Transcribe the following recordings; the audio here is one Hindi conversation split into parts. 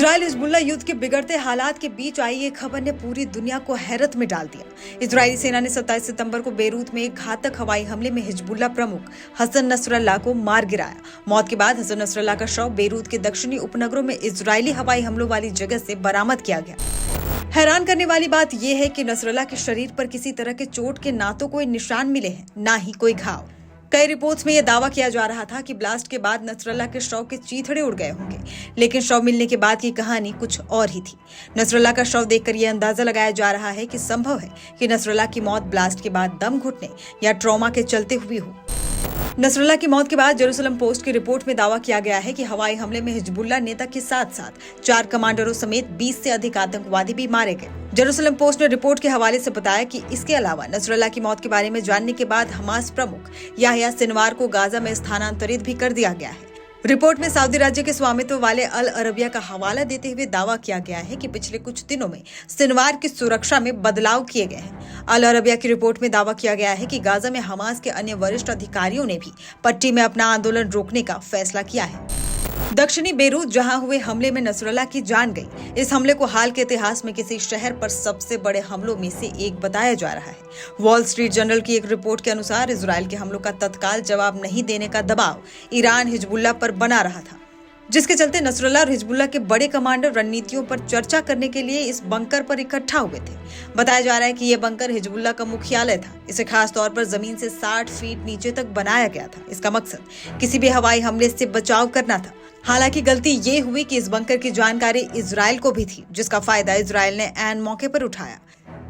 इजराइल हिजबुल्लाह युद्ध के बिगड़ते हालात के बीच आई ये खबर ने पूरी दुनिया को हैरत में डाल दिया। इजरायली सेना ने 27 सितंबर को बेरूत में एक घातक हवाई हमले में हिजबुल्लाह प्रमुख हसन नसरल्लाह को मार गिराया। मौत के बाद हसन नसरल्लाह का शव बेरूत के दक्षिणी उपनगरों में इजरायली हवाई हमलों वाली जगह से बरामद किया गया। हैरान करने वाली बात यह है कि नसरल्लाह के शरीर पर किसी तरह के चोट के ना तो कोई निशान मिले हैं, ना ही कोई घाव। कई रिपोर्ट्स में यह दावा किया जा रहा था कि ब्लास्ट के बाद नसरल्लाह के शव के चीथड़े उड़ गए होंगे, लेकिन शव मिलने के बाद की कहानी कुछ और ही थी। नसरल्लाह का शव देखकर यह अंदाजा लगाया जा रहा है कि संभव है कि नसरल्लाह की मौत ब्लास्ट के बाद दम घुटने या ट्रॉमा के चलते हुई हो। नसरल्लाह की मौत के बाद जेरूसलम पोस्ट की रिपोर्ट में दावा किया गया है कि हवाई हमले में हिजबुल्लाह नेता के साथ साथ 4 कमांडरों समेत 20 से अधिक आतंकवादी भी मारे गए। जेरूसलम पोस्ट ने रिपोर्ट के हवाले से बताया कि इसके अलावा नसरल्लाह की मौत के बारे में जानने के बाद हमास प्रमुख याह्या सिनवार को गाजा में स्थानांतरित भी कर दिया गया है। रिपोर्ट में सऊदी राज्य के स्वामित्व वाले अल अरबिया का हवाला देते हुए दावा किया गया है कि पिछले कुछ दिनों में सिनवार की सुरक्षा में बदलाव किए गए हैं। अल अरबिया की रिपोर्ट में दावा किया गया है कि गाजा में हमास के अन्य वरिष्ठ अधिकारियों ने भी पट्टी में अपना आंदोलन रोकने का फैसला किया है। दक्षिणी बेरूत जहां हुए हमले में नसरल्लाह की जान गई। इस हमले को हाल के इतिहास में किसी शहर पर सबसे बड़े हमलों में से एक बताया जा रहा है। वॉल स्ट्रीट जर्नल की एक रिपोर्ट के अनुसार इजराइल के हमलों का तत्काल जवाब नहीं देने का दबाव ईरान हिजबुल्लाह पर बना रहा था, जिसके चलते नसरल्लाह और हिजबुल्लाह के बड़े कमांडर रणनीतियों पर चर्चा करने के लिए इस बंकर पर इकट्ठा हुए थे। बताया जा रहा है कि यह बंकर हिजबुल्लाह का मुख्यालय था। इसे खास तौर पर जमीन से 60 फीट नीचे तक बनाया गया था। इसका मकसद किसी भी हवाई हमले से बचाव करना था। हालांकि गलती ये हुई कि इस बंकर की जानकारी इजराइल को भी थी, जिसका फायदा इजराइल ने ऐन मौके पर उठाया।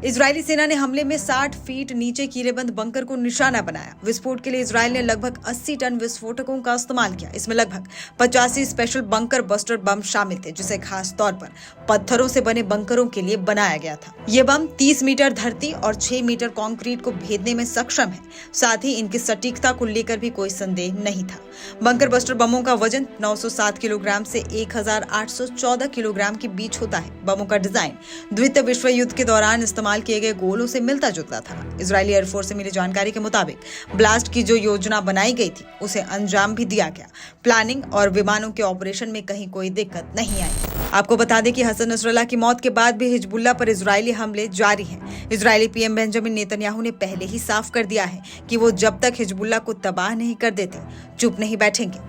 इजरायली सेना ने हमले में 60 फीट नीचे कीलेबंद बंकर को निशाना बनाया। विस्फोट के लिए इजराइल ने लगभग 80 टन विस्फोटकों का इस्तेमाल किया। इसमें लगभग 85 स्पेशल बंकर बस्टर बम शामिल थे, जिसे खास तौर पर पत्थरों से बने बंकरों के लिए बनाया गया था। ये बम 30 मीटर धरती और 6 मीटर कंक्रीट को भेदने में सक्षम है। साथ ही इनकी सटीकता को लेकर भी कोई संदेह नहीं था। बंकर बस्टर बमों का वजन 907 किलोग्राम से 1814 किलोग्राम के बीच होता है। बमों का डिजाइन द्वितीय विश्व युद्ध के दौरान इस्तेमाल किए गए गोलों से मिलता जुलता था। इजरायली एयरफोर्स से मिली जानकारी के मुताबिक ब्लास्ट की जो योजना बनाई गई थी उसे अंजाम भी दिया गया। प्लानिंग और विमानों के ऑपरेशन में कहीं कोई दिक्कत नहीं आई। आपको बता दें कि हसन नसरल्लाह की मौत के बाद भी हिजबुल्लाह पर इजरायली हमले जारी हैं। इजरायली पीएम बेंजामिन नेतन्याहू ने पहले ही साफ कर दिया है कि वो जब तक हिजबुल्लाह को तबाह नहीं कर देते चुप नहीं बैठेंगे।